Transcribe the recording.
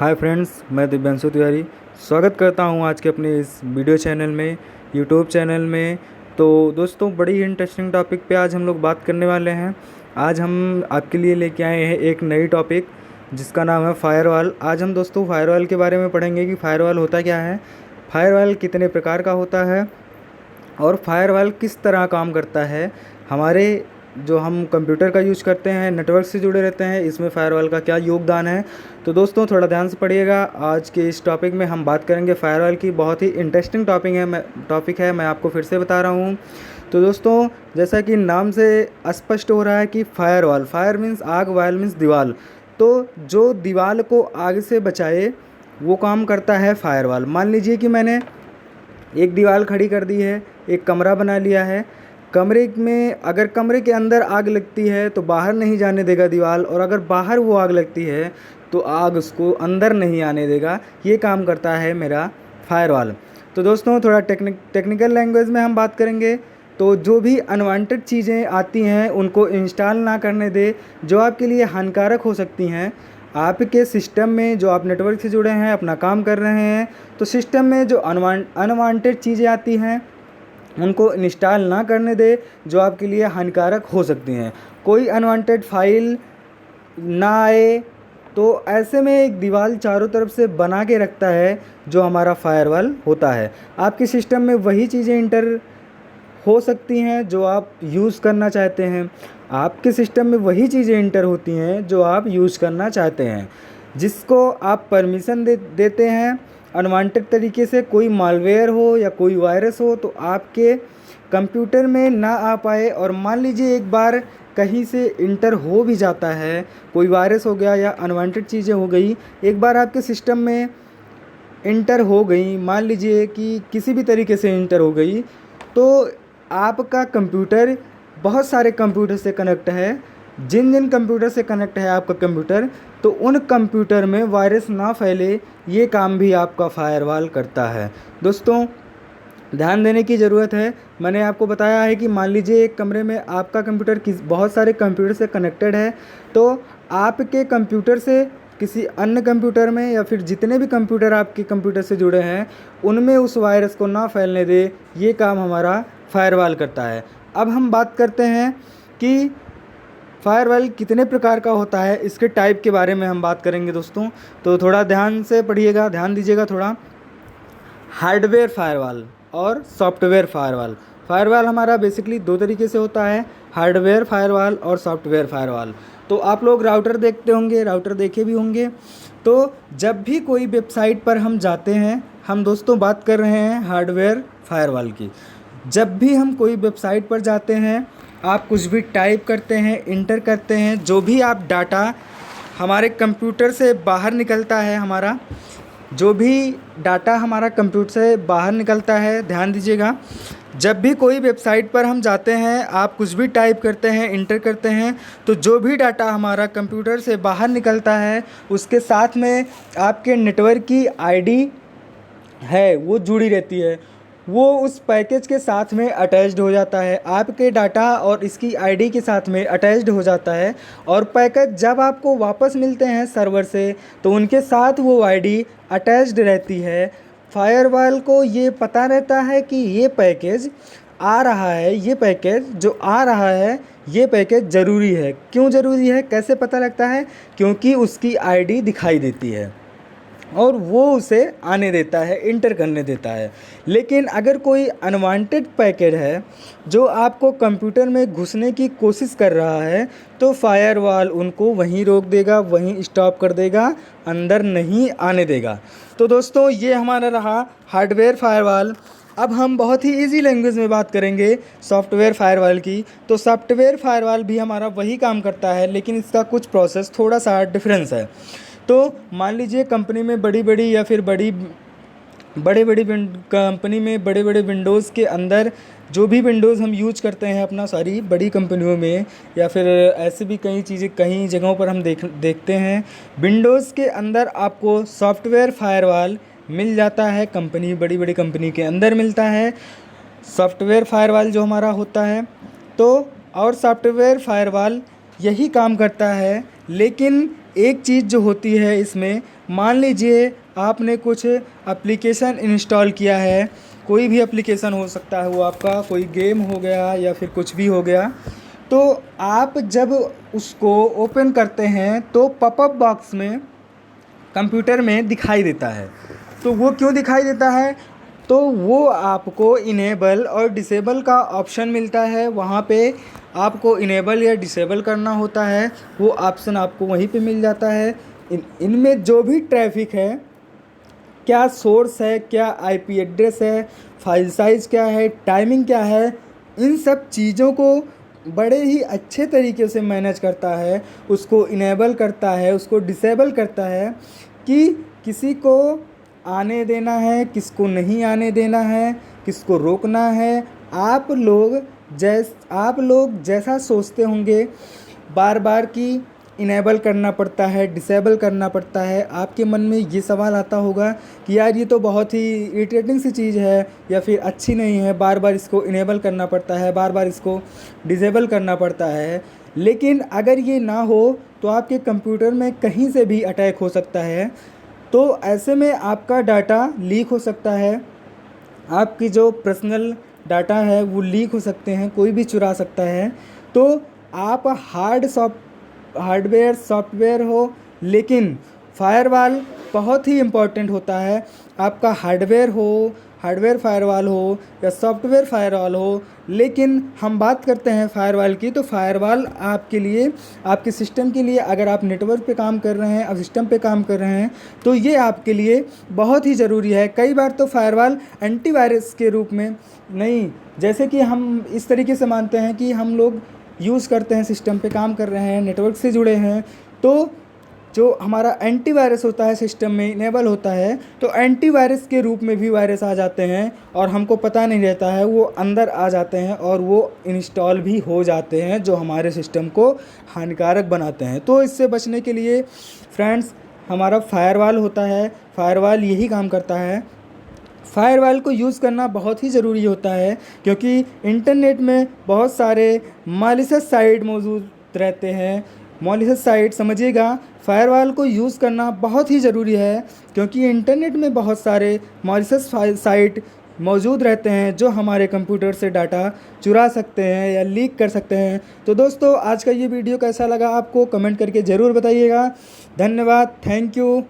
Hi friends, मैं दिव्यांशु तिवारी स्वागत करता हूं आज के अपने इस वीडियो चैनल में, यूट्यूब चैनल में। तो दोस्तों, बड़ी ही इंटरेस्टिंग टॉपिक पे आज हम लोग बात करने वाले हैं। आज हम आपके लिए लेके आए हैं एक नई टॉपिक जिसका नाम है फायरवॉल। आज हम दोस्तों फायरवॉल के बारे में पढ़ेंगे कि फायरवॉल होता क्या है, फायरवॉल कितने प्रकार का होता है और फायरवॉल किस तरह काम करता है। हमारे जो हम कंप्यूटर का यूज़ करते हैं, नेटवर्क से जुड़े रहते हैं, इसमें फायरवॉल का क्या योगदान है। तो दोस्तों थोड़ा ध्यान से पढ़िएगा। आज के इस टॉपिक में हम बात करेंगे फायरवॉल की। बहुत ही इंटरेस्टिंग टॉपिक है, मैं आपको फिर से बता रहा हूँ। तो दोस्तों, जैसा कि नाम से स्पष्ट हो रहा है कि फायरवॉल, फायर मीन्स आग, वायल मीन्स दीवार। तो जो दीवार को आग से बचाए वो काम करता है फायरवॉल। मान लीजिए कि मैंने एक दीवार खड़ी कर दी है, एक कमरा बना लिया है। कमरे में अगर कमरे के अंदर आग लगती है तो बाहर नहीं जाने देगा दीवार, और अगर बाहर वो आग लगती है तो आग उसको अंदर नहीं आने देगा। ये काम करता है मेरा फायरवॉल। तो दोस्तों, थोड़ा टेक्निकल लैंग्वेज में हम बात करेंगे। तो जो भी अनवांटेड चीज़ें आती हैं उनको इंस्टॉल ना करने दे, जो आपके लिए हानिकारक हो सकती हैं। आपके सिस्टम में जो आप नेटवर्क से जुड़े हैं, अपना काम कर रहे हैं, तो सिस्टम में जो अनवांटेड चीज़ें आती हैं उनको इंस्टॉल ना करने दे, जो आपके लिए हानिकारक हो सकती हैं। कोई अनवांटेड फाइल ना आए, तो ऐसे में एक दीवार चारों तरफ से बना के रखता है जो हमारा फायरवॉल होता है। आपके सिस्टम में वही चीज़ें इंटर हो सकती हैं जो आप यूज़ करना चाहते हैं। आपके सिस्टम में वही चीज़ें इंटर होती हैं जो आप यूज़ करना चाहते हैं, जिसको आप परमिशन देते हैं अनवांटेड तरीके से। कोई मालवेयर हो या कोई वायरस हो तो आपके कंप्यूटर में ना आ पाए। और मान लीजिए एक बार कहीं से इंटर हो भी जाता है, कोई वायरस हो गया या अनवांटेड चीज़ें हो गई, एक बार आपके सिस्टम में इंटर हो गई, मान लीजिए कि किसी भी तरीके से इंटर हो गई, तो आपका कंप्यूटर बहुत सारे कंप्यूटर से कनेक्ट है। जिन जिन कंप्यूटर से कनेक्ट है आपका कंप्यूटर, तो उन कंप्यूटर में वायरस ना फैले, ये काम भी आपका फायरवॉल करता है। दोस्तों, ध्यान देने की ज़रूरत है। मैंने आपको बताया है कि मान लीजिए एक कमरे में आपका कंप्यूटर बहुत सारे कंप्यूटर से कनेक्टेड है, तो आपके कंप्यूटर से किसी अन्य कंप्यूटर में या फिर जितने भी कंप्यूटर आपके कंप्यूटर से जुड़े हैं उनमें उस वायरस को ना फैलने दे, ये काम हमारा फायरवॉल करता है। अब हम बात करते हैं कि फायरवॉल कितने प्रकार का होता है, इसके टाइप के बारे में हम बात करेंगे दोस्तों। तो थोड़ा ध्यान से पढ़िएगा, ध्यान दीजिएगा थोड़ा। हार्डवेयर फायरवॉल और सॉफ्टवेयर फायरवॉल। फायरवॉल हमारा बेसिकली दो तरीके से होता है, हार्डवेयर फायरवॉल और सॉफ्टवेयर फायरवॉल। तो आप लोग राउटर देखते होंगे, राउटर देखे भी होंगे। तो जब भी कोई वेबसाइट पर हम जाते हैं, हम दोस्तों बात कर रहे हैं हार्डवेयर फायरवॉल की। जब भी हम कोई वेबसाइट पर जाते हैं, आप कुछ भी टाइप करते हैं, इंटर करते हैं, जो भी आप डाटा हमारे कंप्यूटर से बाहर निकलता है, हमारा जो भी डाटा हमारा कंप्यूटर से बाहर निकलता है, ध्यान दीजिएगा। जब भी कोई वेबसाइट पर हम जाते हैं, आप कुछ भी टाइप करते हैं, इंटर करते हैं, तो जो भी डाटा हमारा कंप्यूटर से बाहर निकलता है उसके साथ में आपके नेटवर्क की आईडी है वो जुड़ी रहती है। वो उस पैकेज के साथ में अटैच्ड हो जाता है, आपके डाटा और इसकी आईडी के साथ में अटैच्ड हो जाता है। और पैकेज जब आपको वापस मिलते हैं सर्वर से, तो उनके साथ वो आईडी अटैच्ड रहती है। फायरवॉल को ये पता रहता है कि ये पैकेज आ रहा है, ये पैकेज जो आ रहा है ये पैकेज ज़रूरी है। क्यों ज़रूरी है, कैसे पता लगता है? क्योंकि उसकी आईडी दिखाई देती है और वो उसे आने देता है, इंटर करने देता है। लेकिन अगर कोई अनवांटेड पैकेट है जो आपको कंप्यूटर में घुसने की कोशिश कर रहा है, तो फायरवॉल उनको वहीं रोक देगा, वहीं स्टॉप कर देगा, अंदर नहीं आने देगा। तो दोस्तों, ये हमारा रहा हार्डवेयर फायरवॉल। अब हम बहुत ही इजी लैंग्वेज में बात करेंगे सॉफ्टवेयर फायरवॉल की। तो सॉफ्टवेयर फायरवॉल भी हमारा वही काम करता है, लेकिन इसका कुछ प्रोसेस थोड़ा सा डिफरेंस है। तो मान लीजिए कंपनी में बड़ी बड़ी या फिर बड़ी कंपनी में बड़े बड़े विंडोज़ के अंदर, जो भी विंडोज़ हम यूज करते हैं अपना सारी बड़ी कंपनियों में, या फिर ऐसे भी कई चीज़ें कई जगहों पर हम देखते हैं, विंडोज़ के अंदर आपको सॉफ्टवेयर फायरवॉल मिल जाता है। कंपनी, बड़ी बड़ी कंपनी के अंदर मिलता है सॉफ्टवेयर फायरवॉल जो हमारा होता है। तो और सॉफ्टवेयर फायरवॉल यही काम करता है। लेकिन एक चीज़ जो होती है इसमें, मान लीजिए आपने कुछ एप्लीकेशन इंस्टॉल किया है, कोई भी एप्लीकेशन हो सकता है, वो आपका कोई गेम हो गया या फिर कुछ भी हो गया। तो आप जब उसको ओपन करते हैं तो पॉपअप बॉक्स में कंप्यूटर में दिखाई देता है। तो वो क्यों दिखाई देता है? तो वो आपको इनेबल और डिसेबल का ऑप्शन मिलता है, वहाँ पे आपको इनेबल या डिसेबल करना होता है, वो ऑप्शन आपको वहीं पे मिल जाता है। इनमें जो भी ट्रैफिक है, क्या सोर्स है, क्या आईपी एड्रेस है, फाइल साइज़ क्या है, टाइमिंग क्या है, इन सब चीज़ों को बड़े ही अच्छे तरीके से मैनेज करता है, उसको इनेबल करता है, उसको डिसेबल करता है कि किसी को आने देना है, किसको नहीं आने देना है, किसको रोकना है। आप लोग जैसा सोचते होंगे, बार बार कि इनेबल करना पड़ता है, डिसेबल करना पड़ता है, आपके मन में ये सवाल आता होगा कि यार ये तो बहुत ही इरिटेटिंग सी चीज़ है या फिर अच्छी नहीं है, बार बार इसको इनेबल करना पड़ता है, बार बार इसको डिसेबल करना पड़ता है। लेकिन अगर ये ना हो तो आपके कंप्यूटर में कहीं से भी अटैक हो सकता है। तो ऐसे में आपका डाटा लीक हो सकता है, आपकी जो पर्सनल डाटा है वो लीक हो सकते हैं, कोई भी चुरा सकता है। तो आप हार्डवेयर सॉफ्टवेयर हो, लेकिन फायरवॉल बहुत ही इम्पोर्टेंट होता है। आपका हार्डवेयर फायरवॉल हो या सॉफ्टवेयर फायरवॉल हो, लेकिन हम बात करते हैं फायरवॉल की, तो फायरवॉल आपके लिए, आपके सिस्टम के लिए, अगर आप नेटवर्क पे काम कर रहे हैं, अब सिस्टम पे काम कर रहे हैं, तो ये आपके लिए बहुत ही ज़रूरी है। कई बार तो फायरवॉल एंटीवायरस के रूप में नहीं, जैसे कि हम इस तरीके से मानते हैं कि हम लोग यूज़ करते हैं, सिस्टम पे काम कर रहे हैं, नेटवर्क से जुड़े हैं, तो जो हमारा एंटीवायरस होता है सिस्टम में इनेबल होता है, तो एंटीवायरस के रूप में भी वायरस आ जाते हैं और हमको पता नहीं रहता है, वो अंदर आ जाते हैं और वो इंस्टॉल भी हो जाते हैं, जो हमारे सिस्टम को हानिकारक बनाते हैं। तो इससे बचने के लिए फ्रेंड्स, हमारा फायरवॉल होता है, फायरवॉल यही काम करता है। फायरवॉल को यूज़ करना बहुत ही ज़रूरी होता है, क्योंकि इंटरनेट में बहुत सारे मालिशियस साइट मौजूद रहते हैं। मालिशियस साइट समझिएगा, फायरवॉल को यूज़ करना बहुत ही ज़रूरी है, क्योंकि इंटरनेट में बहुत सारे मालिशियस साइट मौजूद रहते हैं जो हमारे कंप्यूटर से डाटा चुरा सकते हैं या लीक कर सकते हैं। तो दोस्तों, आज का ये वीडियो कैसा लगा आपको कमेंट करके ज़रूर बताइएगा। धन्यवाद, थैंक यू।